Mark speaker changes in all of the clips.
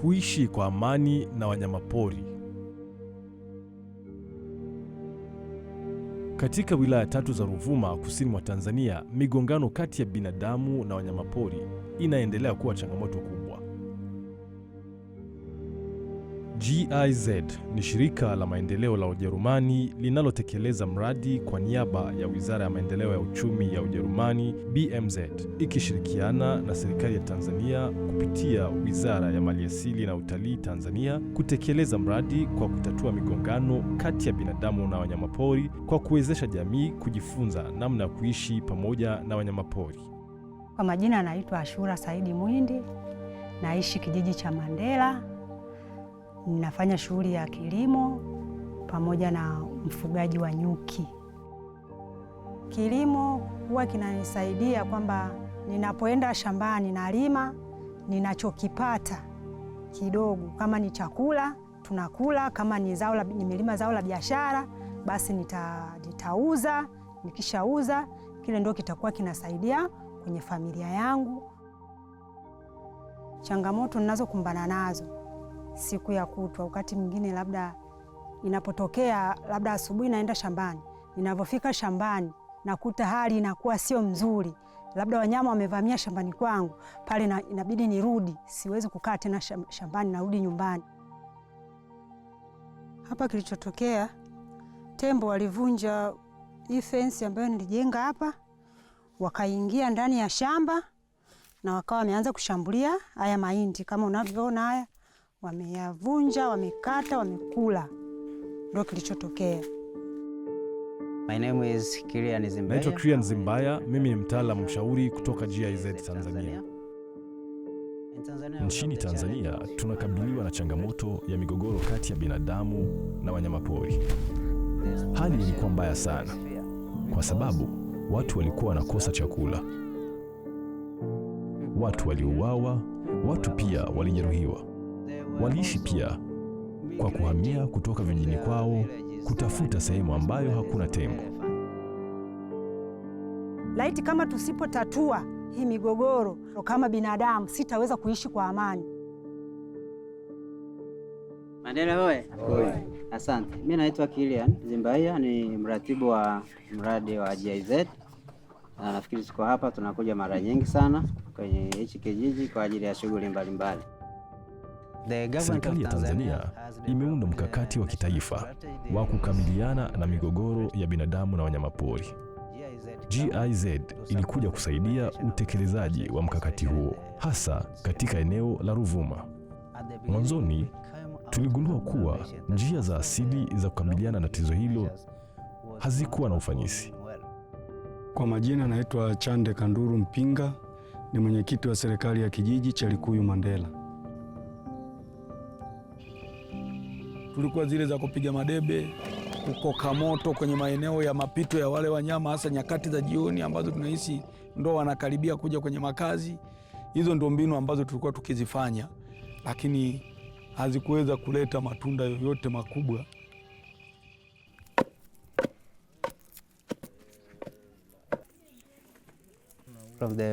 Speaker 1: Kuishi kwa amani na wanyamapori. Katika wilaya 3 za Ruvuma kusini mwa Tanzania, migongano kati ya binadamu na wanyamapori inaendelea kuwa changamoto kubwa. GIZ ni shirika la maendeleo la Ujerumani linalotekeleza mradi kwa niaba ya Wizara ya Maendeleo ya Uchumi ya Ujerumani BMZ, ikishirikiana na serikali ya Tanzania kupitia Wizara ya Maliasili na Utalii Tanzania kutekeleza mradi kwa kutatua migongano kati ya binadamu na wanyamapori kwa kuwezesha jamii kujifunza namna ya kuishi pamoja na wanyamapori.
Speaker 2: Kwa majina naitwa Ashura Saidi Mwindi, naishi kijiji cha Mandela. Ninafanya shughuli ya kilimo pamoja na mfugaji wa nyuki. Kilimo huwa kinanisaidia kwamba ninapoenda shambani nalima, ninachokipata kidogo, kama ni chakula tunakula, kama ni zao nimelima zao la biashara, basi nitauza. Nikishauza kile ndio kitakuwa kinasaidia kwenye familia yangu. Changamoto ninazokumbana nazo siku ya kutwa, wakati mwingine labda inapotokea labda asubuhi naenda shambani, ninapofika shambani nakuta hali inakuwa sio mzuri, labda wanyama wamevamia shambani kwangu, pale inabidi nirudi, siwezi kukaa tena shambani, narudi nyumbani. Hapa kilichotokea, tembo walivunja hii fence ambayo nilijenga hapa, wakaingia ndani ya shamba na wakawa wameanza kushambulia haya mahindi kama unavyoona haya. Wameyavunja, wamekata, wamekula. Ndio kilichotokea.
Speaker 3: My name is Kilian Zimbaya.
Speaker 1: Naitwa Kilian Zimbaya, mimi ni mtaalamu mshauri kutoka GIZ Tanzania. Nchini Tanzania tunakabiliwa na changamoto ya migogoro kati ya binadamu na wanyamapori. Hali ilikuwa mbaya sana kwa sababu watu walikuwa wanakosa chakula. Watu waliuawa, watu pia walijeruhiwa. Waliishi pia kwa kuhamia kutoka vijijini kwao kutafuta sehemu ambayo hakuna tembo.
Speaker 2: Laiti kama tusipotatua hii migogoro kama binadamu, sitaweza kuishi kwa amani.
Speaker 3: Mandela hoye. Asante. Mimi naitwa Kilian Zimbaya, ni mratibu wa mradi wa GIZ. Na nafikiri tuko hapa tunakuja mara nyingi sana kwenye hichi kijiji kwa ajili ya shughuli mbalimbali.
Speaker 1: Serikali ya Tanzania imeunda mkakati wa kitaifa wa kukabiliana na migogoro ya binadamu na wanyamapori. GIZ ilikuja kusaidia utekelezaji wa mkakati huo, hasa katika eneo la Ruvuma. Mwanzoni tuligundua kuwa njia za asili za kukabiliana na tatizo hilo hazikuwa na ufanisi.
Speaker 4: Kwa majina naitwa Chande Kanduru Mpinga, ni mwenyekiti wa serikali ya kijiji cha Likuyu Mandela. Tulikuwa zile za kupiga madebe, kukoka moto kwenye maeneo ya mapito ya wale wanyama, hasa nyakati za jioni ambazo tunahisi ndo wanakaribia kuja kwenye makazi. Hizo ndo mbinu ambazo tulikuwa tukizifanya, lakini hazikuweza kuleta matunda yoyote makubwa.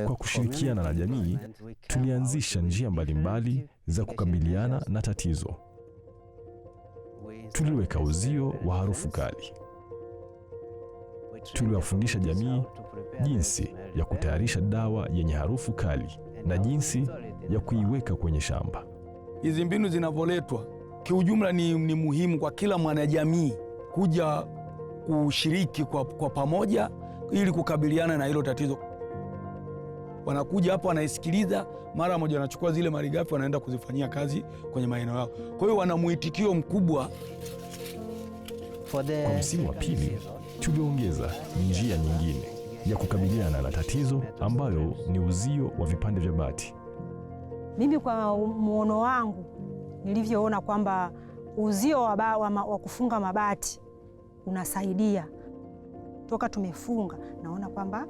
Speaker 1: Kwa kushirikiana na jamii, tulianzisha njia mbalimbali za kukabiliana na tatizo. Tuliweka uzio wa harufu kali. Tuliwafundisha jamii jinsi ya kutayarisha dawa yenye harufu kali na jinsi ya kuiweka kwenye shamba.
Speaker 4: Hizi mbinu zinavyoletwa kiujumla ni muhimu kwa kila mwanajamii kuja kushiriki kwa pamoja ili kukabiliana na hilo tatizo. Wanakuja hapa wanaisikiliza, mara moja wanachukua zile malighafi wanaenda kuzifanyia kazi kwenye maeneo yao. Kwa hiyo wana muitikio mkubwa.
Speaker 1: Kwa msimu wa pili tuliongeza njia nyingine ya kukabiliana na tatizo ambayo ni uzio wa vipande vya bati.
Speaker 2: Mimi kwa muono wangu nilivyoona kwamba uzio wa kufunga mabati unasaidia. Toka tumefunga naona kwamba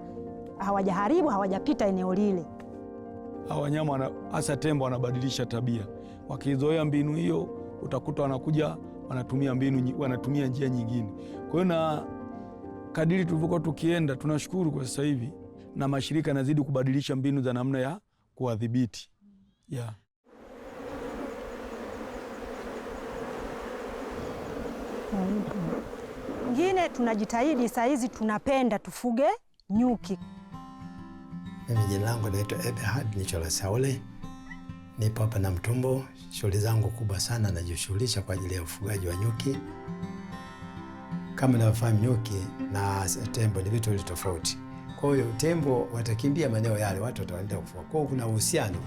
Speaker 2: hawajaharibu, hawajapita eneo lile.
Speaker 4: Hawa wanyama hasa tembo wanabadilisha tabia. Wakizoea mbinu hiyo utakuta wanakuja wanatumia njia nyingine. Kwa hiyo na kadiri tulivyokuwa tukienda, tunashukuru kwa sasa hivi na mashirika yanazidi kubadilisha mbinu za namna ya kuwadhibiti. Yeah.
Speaker 2: Ngine tunajitahidi saa hizi tunapenda tufuge nyuki.
Speaker 5: Mimi jina langu naitwa Eberhard Nichola Saule. Nipo hapa Namtumbo. Shughuli zangu kubwa sana najishughulisha kwa ajili ya ufugaji wa nyuki. Kama unavyofahamu, nyuki na tembo ni vitu tofauti. Kwa hiyo tembo watakimbia maeneo yale, watu wataenda kufuga. Kwa hiyo kuna uhusiano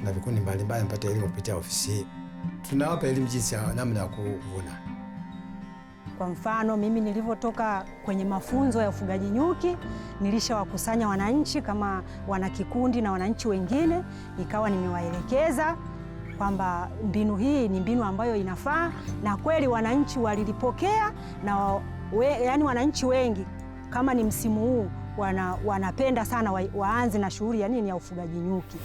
Speaker 5: na vikundi mbalimbali mpate elimu kupitia ofisi hii. Tunawapa elimu jinsi ya namna ya kuvuna.
Speaker 2: Kwa mfano, mimi nilivyotoka kwenye mafunzo ya ufugaji nyuki, nilishawakusanya wananchi kama wana kikundi na wananchi wengine, nikawa nimewaelekeza kwamba mbinu hii ni mbinu ambayo inafaa, na kweli wananchi walilipokea, na yani wananchi wengi kama ni msimu huu wanapenda sana waanze na shughuli ya nini ya ufugaji nyuki.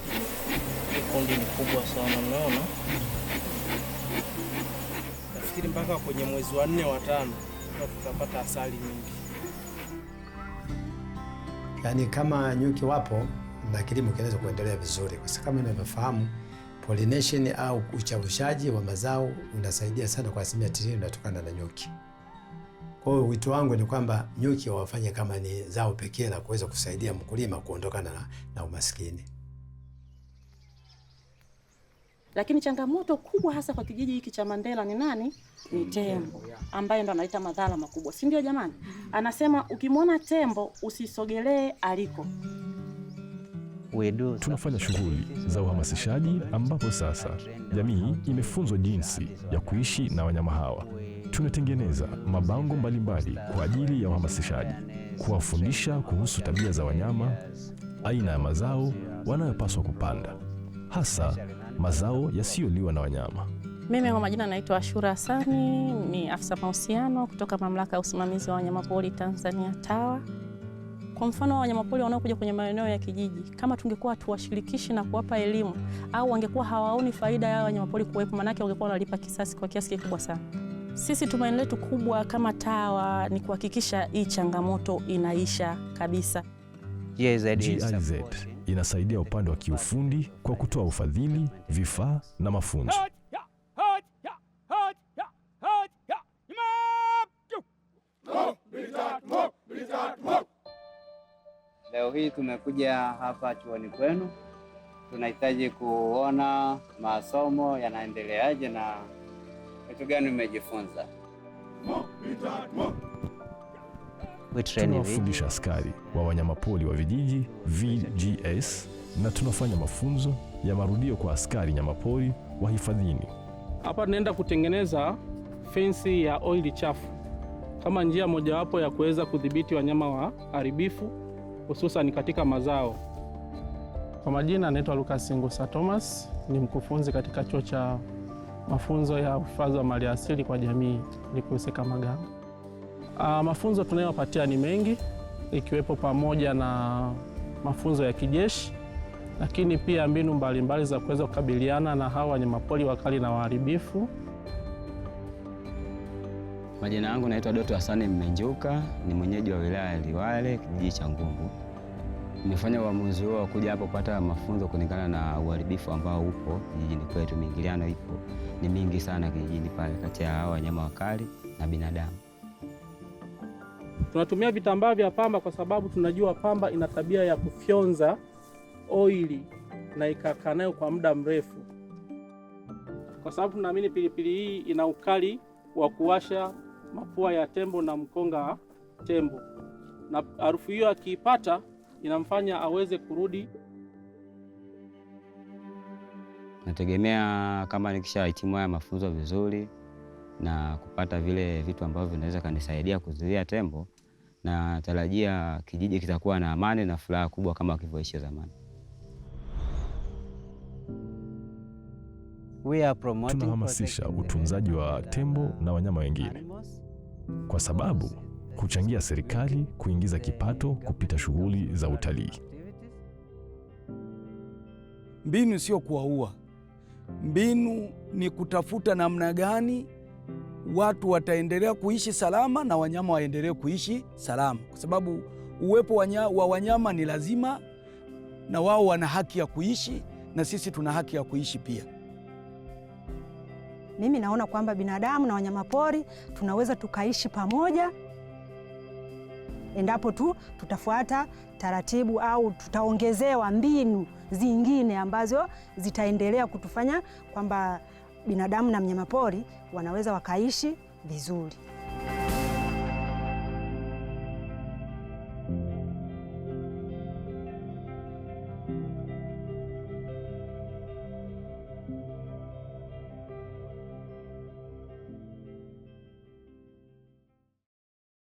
Speaker 6: Kikundi ni kubwa sana, unaona? Nafikiri mpaka kwenye mwezi wa 4 wa 5 tutapata asali nyingi.
Speaker 5: Yaani kama nyuki wapo na kilimo kinaweza kuendelea vizuri, kwa sababu kama unavyofahamu pollination au uchavushaji wa mazao unasaidia sana kwa 90% unatokana na nyuki. Kwa hiyo wito wangu ni kwamba nyuki wafanye kama ni zao pekee la kuweza kusaidia mkulima kuondokana na umaskini.
Speaker 7: Lakini changamoto kubwa hasa kwa kijiji hiki cha Mandela ni nani? Ni tembo, ambaye ndo analeta madhara makubwa. Si ndio jamani? Anasema ukimwona tembo usisogelee aliko.
Speaker 1: Tunafanya shughuli za uhamasishaji ambapo sasa jamii imefunzwa jinsi ya kuishi na wanyama hawa. Tunatengeneza mabango mbalimbali kwa ajili ya uhamasishaji, kuwafundisha kuhusu tabia za wanyama, aina ya mazao wanayopaswa kupanda, hasa mazao yasiyoliwa na wanyama.
Speaker 7: Mimi kwa majina naitwa Ashura Hassani, ni afisa mahusiano kutoka Mamlaka ya Usimamizi wa Wanyamapori Tanzania TAWA. Kwa mfano, wanyamapori wanaokuja kwenye maeneo ya kijiji, kama tungekuwa tuwashirikishi na kuwapa elimu, au wangekuwa hawaoni faida ya wanyamapori kuwepo, manake wangekuwa wanalipa kisasi kwa kiasi kikubwa sana. Sisi tumaini letu kubwa kama TAWA ni kuhakikisha hii changamoto inaisha kabisa.
Speaker 1: GIZ inasaidia upande wa kiufundi kwa kutoa ufadhili, vifaa na mafunzo.
Speaker 3: Leo hii tumekuja hapa chuoni kwenu. Tunahitaji kuona masomo yanaendeleaje na vitu gani umejifunza.
Speaker 1: Tunawafundisha askari wa wanyamapori wa vijiji VGS, na tunafanya mafunzo ya marudio kwa askari nyamapori wa hifadhini.
Speaker 6: Hapa tunaenda kutengeneza fensi ya oili chafu kama njia mojawapo ya kuweza kudhibiti wanyama waharibifu hususan katika mazao. Kwa majina anaitwa Lucas Ngusa Thomas, ni mkufunzi katika chuo cha mafunzo ya uhifadhi wa maliasili kwa jamii Likuiseka Maganga. Mafunzo tunayopatia ni mengi, ikiwepo pamoja na mafunzo ya kijeshi, lakini pia mbinu mbalimbali za kuweza kukabiliana na hawa wanyamapori wakali na waharibifu.
Speaker 8: Majina yangu naitwa Doto Hasani Mmenjuka, ni mwenyeji wa wilaya ya Liwale, kijiji cha Nguvu. Nimefanya uamuzi huo wa kuja hapo kupata mafunzo kulingana na uharibifu ambao upo kijijini kwetu. Miingiliano ipo ni mingi sana kijijini pale kati ya hao wanyama wakali na binadamu.
Speaker 6: Tunatumia vitambaa vya pamba kwa sababu tunajua pamba ina tabia ya kufyonza oili na ikakaa nayo kwa muda mrefu. Kwa sababu tunaamini pilipili hii ina ukali wa kuwasha mapua ya tembo na mkonga wa tembo, na harufu hiyo akiipata inamfanya aweze kurudi.
Speaker 8: Nategemea kama nikishahitimu haya mafunzo vizuri na kupata vile vitu ambavyo vinaweza kanisaidia kuzuia tembo, na tarajia kijiji kitakuwa na amani na furaha kubwa kama kilivyoishi zamani.
Speaker 1: Tunahamasisha utunzaji wa tembo na wanyama wengine, kwa sababu kuchangia serikali kuingiza kipato kupita shughuli za utalii.
Speaker 4: Mbinu sio kuwaua. Mbinu ni kutafuta namna gani watu wataendelea kuishi salama na wanyama waendelee kuishi salama, kwa sababu uwepo wa wanyama ni lazima, na wao wana haki ya kuishi na sisi tuna haki ya kuishi pia.
Speaker 2: Mimi naona kwamba binadamu na wanyamapori tunaweza tukaishi pamoja endapo tu tutafuata taratibu au tutaongezewa mbinu zingine ambazo zitaendelea kutufanya kwamba binadamu na mnyamapori wanaweza wakaishi vizuri.